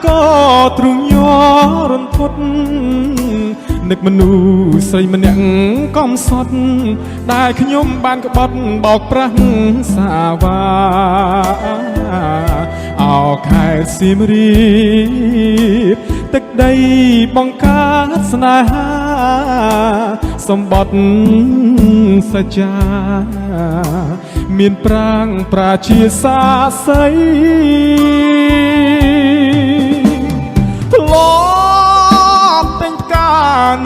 ក៏ទ្រុងញ័ររន្ធត់នឹកមនុស្សស្រីម្នាក់កំសត់ដែលខ្ញុំបានក្បត់បោកប្រាស់សាវាអោខែសៀមរាបទឹកដីបង្កើតស្នេហាសម្បត្តិសច្ចាមានប្រាងប្រាជាសាស័យធ្លាប់តែងផ្កា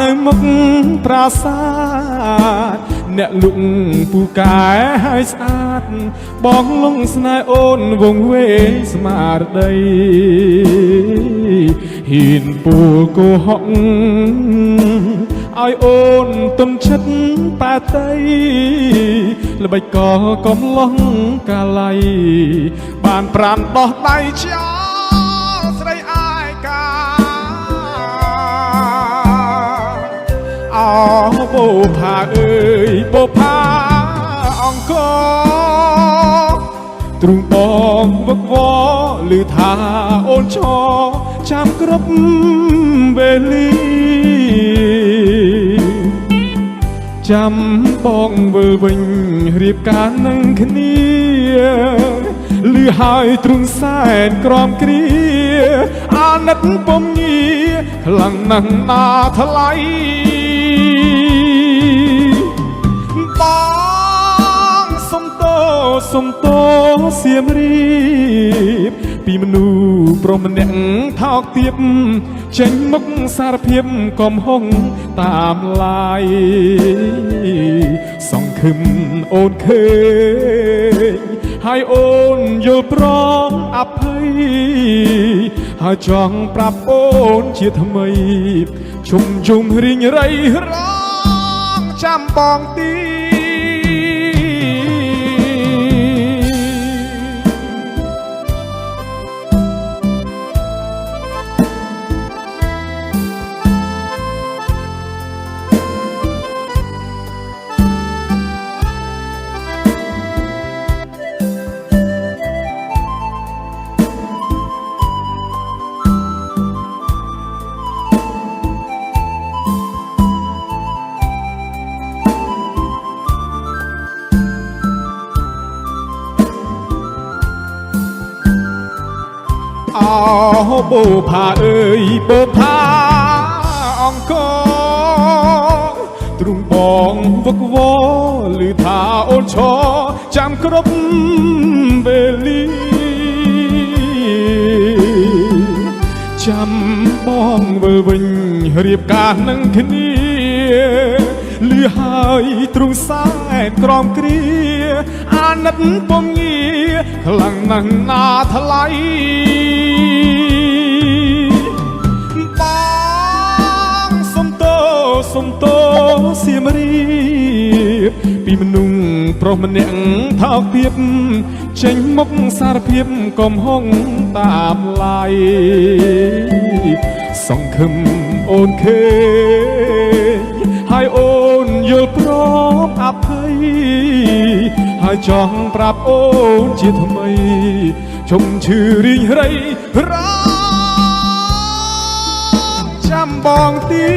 នៅមុខប្រាសាទអ្នកលុកពូកែហើយស្អាតបងលងស្នេហ៍អូនវងវេស្មារតីហ៊ានពូលកុហកឲ្យអូនទុនចិត្តប៉ែតីល្បិចក៏កំឡោះកាល័យបានប្រាំដោះដៃចោលស្រីអាយកាអោបូផាអើយបូផាអង្គទ្រូងបងវឹកវរឮថាអូនឈរចាំគ្រប់វេលាចាំបងវិលវិញរៀបការនឹងគ្នាឮហើយទ្រូងសែនក្រំគ្រាអាណិតពំញាខ្លាំងណាស់ណាថ្លៃបងសុំតោសៀមរាបពីមនុស្សប្រុសម្នាក់ថោកទាបចេញមុខសារភាពកំហុងតាមឡាយសង្ឃឹមអូនឃើញហើយអូនយល់ព្រមអភ័យហើយចង់ប្រាប់អូនជាថ្មីជុំជុំរីងរៃរងចាំបងទីអោបូផាអើយបូផាអង្គទ្រូងបងវឹកវរឮថាអូនឈរចាំគ្រប់វេលាចាំបងវិលវិញរៀបការនឹងគ្នាឮហើយទ្រូងសែនក្រំគ្រាអាណិតពំញាខ្លាំងណាស់ណាថ្លៃបងសុំតោសៀមរាបពីមនុស្សប្រុសម្នាក់ថោកទាបចេញមុខសារភាពកំហុងតាមឡាយសង្ឃឹមអូនឃើញហើយអូនយល់ព្រមអភ័យហើយចង់ប្រាប់អូនជាថ្មីជុំឈឺរីងរៃរងចាំបងទី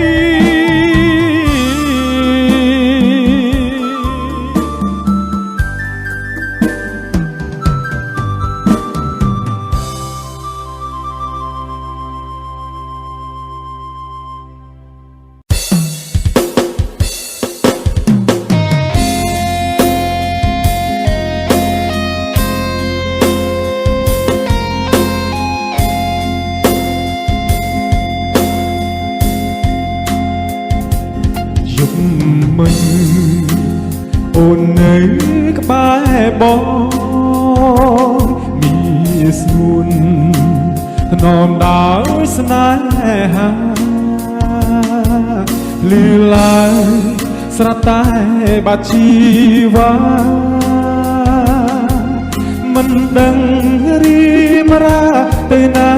មិញអូននៅក្បែរបងមានស្ងួនថ្នមដោយស្នេហាលឺឡើងស្រាប់តែបាត់ជីវ៉ាមិនដឹងរីមរាទៅណា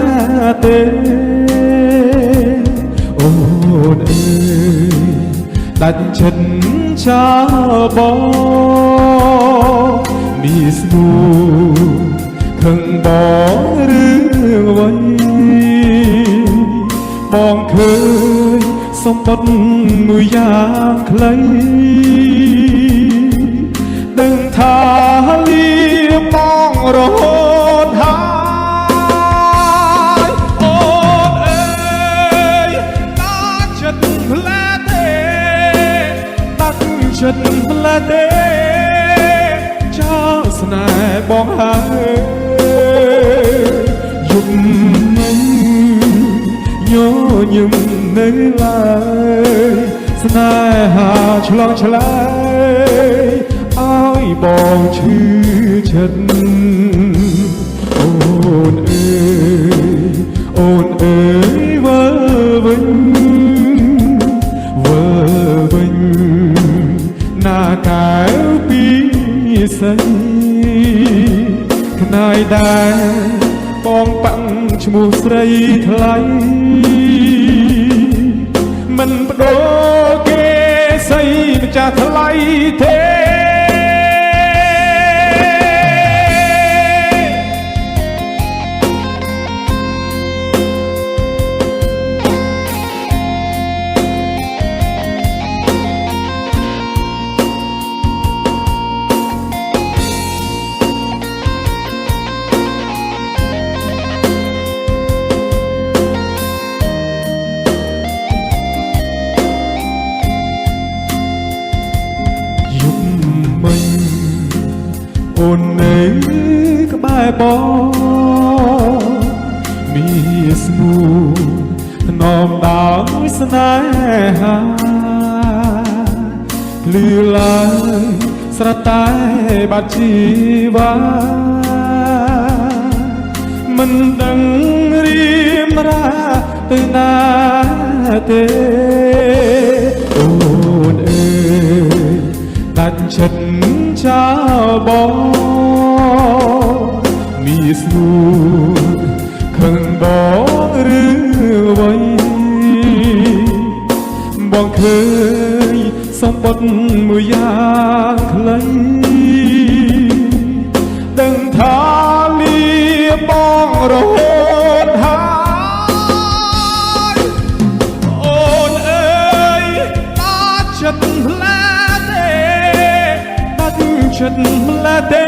ទេអូនអើយដាច់ចិត្តចោលបងមានស្ងួនខឹងបងរឿងអ្វី ឃើញសម្បត្តិមួយយ៉ាងខ្លីដឹងថាលៀមបងរហូតហើយអូនអើយតាចិត្តផ្លែទេតាចិត្តផ្លែទេចោលស្នេហ៍បងហើយយប់នេះញញឹមនៅឡើយស្នេហាឆ្លងឆ្លើយឲ្យបងឈឺចិត្តអូនអើយអូនអើយវើវិញវើវិញណាកែវពីស័យខ្នាយដែរបងប៉ាំងឈ្មោះស្រីថ្លៃមិនបដូរគេស្អីម្ចាស់ថ្លៃទេអូននៅក្បែរបងមានស្នូថ្នមដោយស្នេហាភ្លឺឡើងស្រែតែបាត់ជីវ៉ាមិនដឹងរៀមរាទៅណាទេអូនអើយដាច់ចិត្តចោលបងមានស្នូខឹងបងឬអ្វីបងឃើញសម្បត្តិមួយយ៉ាងខ្លីដឹងថាលៀបងរហូតហើយអូនអើយតាចិត្តផ្លែទេចិត្តម្លេះទេ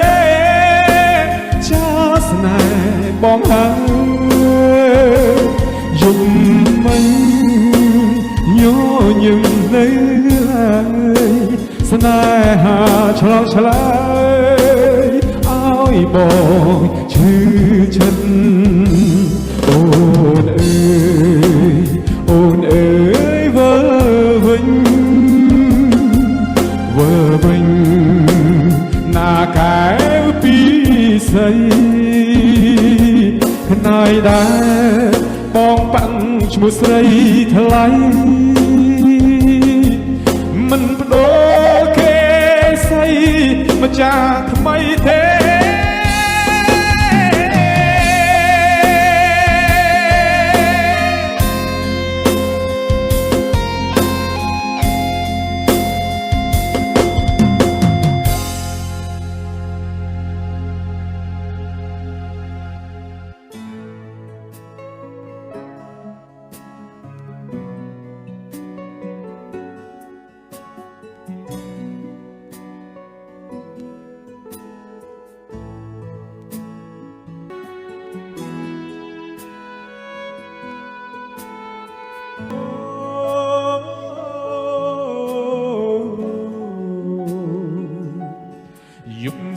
ចាស្នេហ៍បងហើយយំមិនញញឹមនៅឡើយស្នេហាឆ្លងឆ្លើយឲ្យបងឈឺចិត្តអូនអើយអូនអើយវើវិញវើវិញណាកែវពីស័យខ្នាយដែរបងប៉ាំងឈ្មោះស្រីថ្លៃមិនបដូរគេស្អីម្ចាស់ថ្មីទេ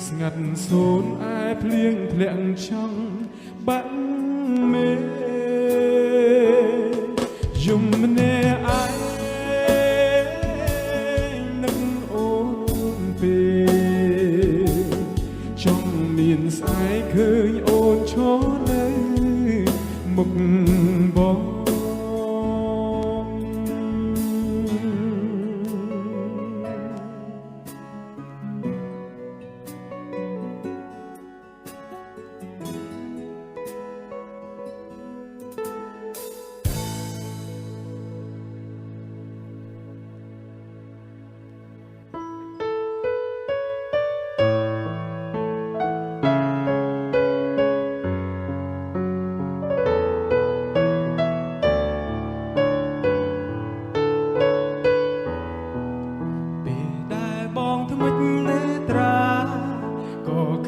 ស្ងាត់សូនឯភ្លៀងធ្លាក់ចង់បាក់មេយំម្នាក់ឯងនឹងអូនពេលចង់មានស្អែកឃើញអូនឈរនៅមុខបង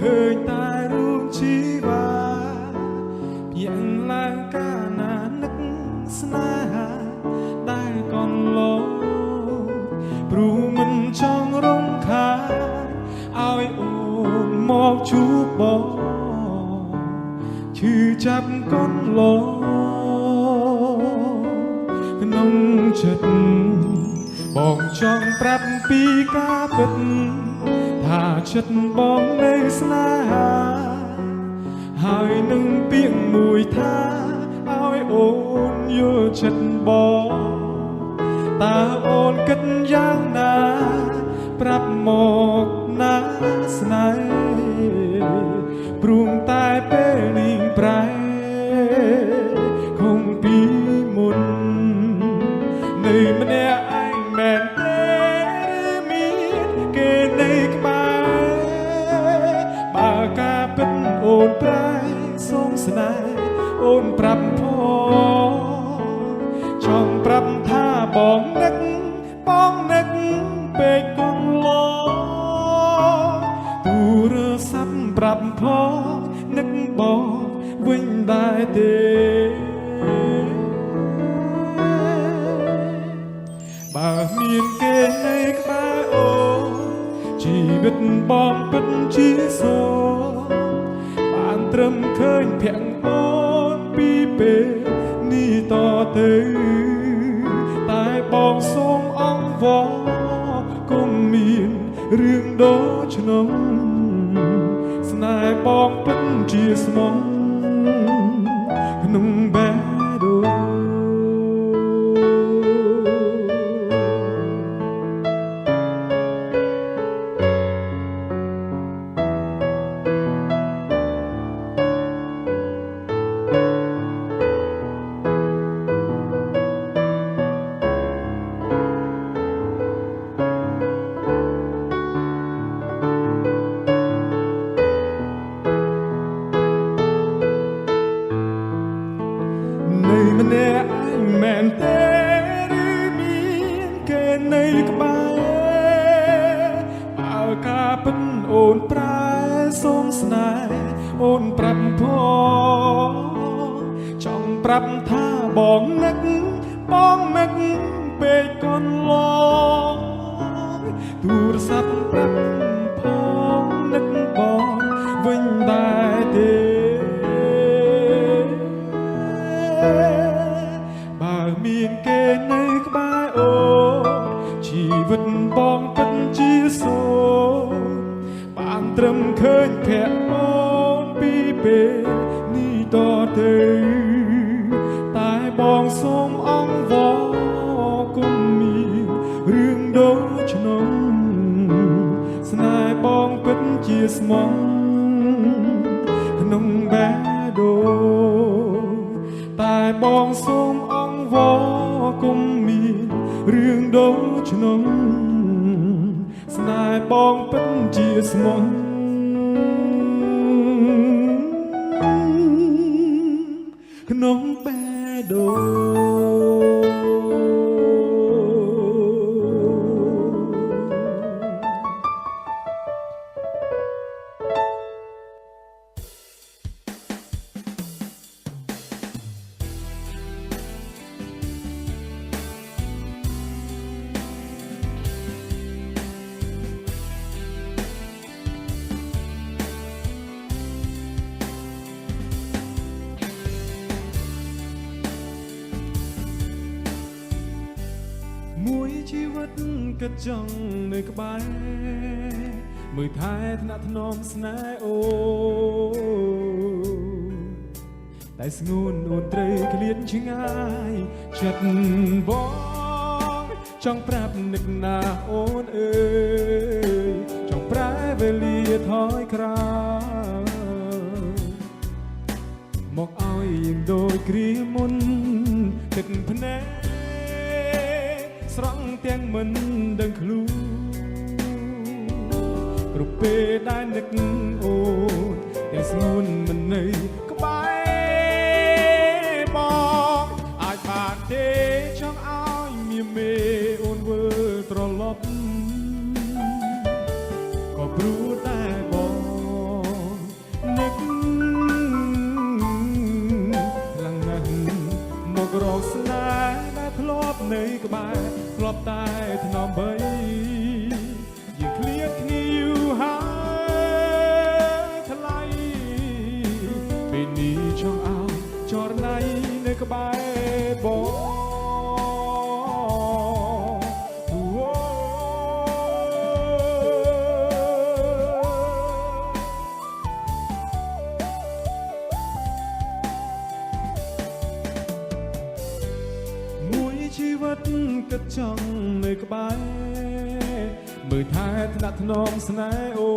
ឃើញតែរូបជីវ៉ាភ្ញាក់ឡើងកាលណានឹកស្នេហាដែលកន្លងព្រោះមិនចង់រំខានឲ្យអូនមកជួបបងឈឺចាប់កន្លងក្នុងចិត្តបងចង់ប្រាប់ពីការពិតថាចិត្តបងនៅស្នេហាហើយនឹងពាក្យមួយថាឲ្យអូនយល់ចិត្តបងតើអូនគិតយ៉ាងណាប្រាប់មកណាស្នេហ៍ព្រមតែពេលនេះប្រែคงពីមុននៅម្នាក់ឯងមែនទេមានគេនៅក្បែរបើការពិតអូនប្រែសូមស្នេហ៍អូនប្រាប់ផងចង់ប្រាប់ថាបងនឹកពេកកន្លងទូរស័ព្ទប្រាប់ផងនឹកបងវិញដែរទេបើមានគេនៅក្បែរអូនជីវិតបងពិតជាសូបានត្រឹមឃើញភាំងអូនពីពេលនេះតទៅតែបងសូមអង្វរគុំមានរឿងដូចនោះស្នេហ៍បងពិតជាស្មងក្នុងបេះដូងម្នាក់ឯងមែនទេឬមានគេនៅក្បែរបើការពិតអូនប្រែសូមស្នេហ៍អូនប្រាប់ផងចង់ប្រាប់ថាបងនឹកពេកកន្លងទូរស័ព្ទប្រាប់ផងនឹកបងវិញដែរទេមានគេនៅក្បែរអូនជីវិតបងពិតជាសូបានត្រឹមឃើញភ័ក្រអូនពីពេលនេះតទៅតែបងសូមអង្វរគុំមានរឿងដូចនោះស្នេហ៍បងពិតជាស្មងក្នុងបេះដូងតែបងសូមអង្វរគុំមានរឿងដូចនោះស្នេហ៍បងពិតជាស្មងក្នុងបេះដូងមួយជីវិតគិតចង់នៅក្បែរមើលថែថ្នាក់ថ្នមស្នេហ៍អូតែស្ងួនអូនត្រូវឃ្លាតឆ្ងាយចិត្តបងចង់ប្រាប់នឹកណាអូនអើយចង់ប្រែវេលាថយក្រោយមកឲ្យយើងដូចគ្រាមុនទឹកភ្នែកស្រង់ទាំងមិនដឹងខ្លួនគ្រប់ពេលដែលនឹកអូនតែស្ងួនមិននៅក្បែរបងអាចបានទេចង់ឲ្យមានមេអូនវិលត្រឡប់ក៏ព្រោះតែបង ចិត្តគិតចង់នៅក្បែរមើលថែថ្នាក់ថ្នមស្នេហ៍អូ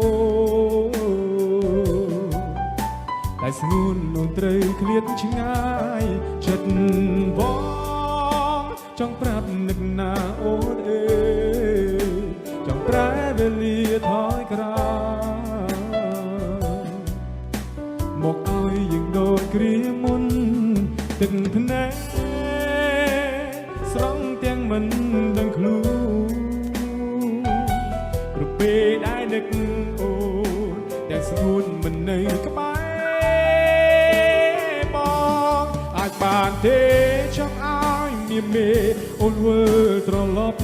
តែស្ងួននួនត្រូវឃ្លាតឆ្ងាយចិត្តបងចង់ប្រាប់នឹកណាអូនអើយចង់ប្រែវេលាថយក្រោយមកឲ្យយើងដូចគ្រាមុនទឹកភ្នែកស្រង់ទាំងមិនដឹងខ្លួនព្រោះពេលដែលនឹកអូនតែស្ងួនមិននៅក្បែរបងអាចបានទេចង់ឲ្យមានមេអូនវើត្រឡប់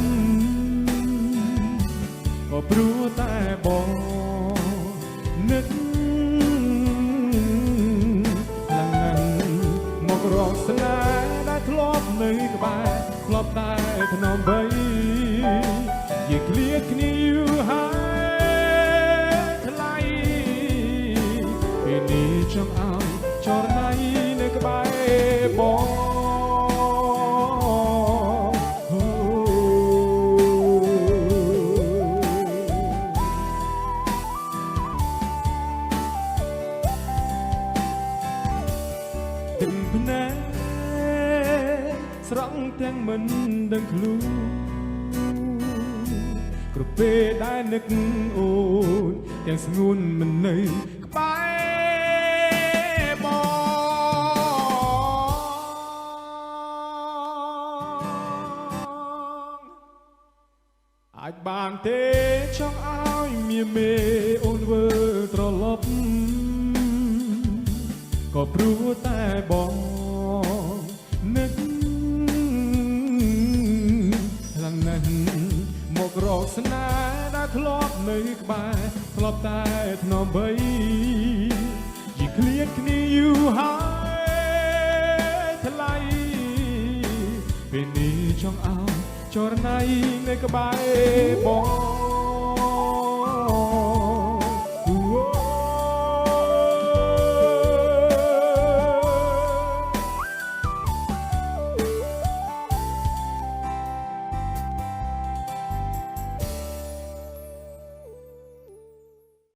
ក៏ព្រោះតែបងនឹករកស្នេហ៍ដែលធ្លាប់នៅក្បែរធ្លាប់តែថ្នមបីយើងឃ្លាតគ្នាយូរហើយថ្លៃពេលនេះចង់ឲ្យចរណៃនៅក្បែរបងទឹកភ្នែកស្រង់ទាំងមិនដឹងខ្លួនគ្រប់ពេលដែលនឹកអូនទាំងស្ងួនមិននៅក្បែរបងអាចបានទេចង់ឲ្យមានមេអូនវើត្រឡប់ក៏ព្រោះតែបងនឹកខ្លាំងណាស់មករកស្នេហ៍ដែលធ្លាប់នៅក្បែរធ្លាប់តែថ្នមបីយីឃ្លាតគ្នាយូរហើយថ្លៃពេលនេះចង់ឲ្យចរណៃនៅក្បែរបង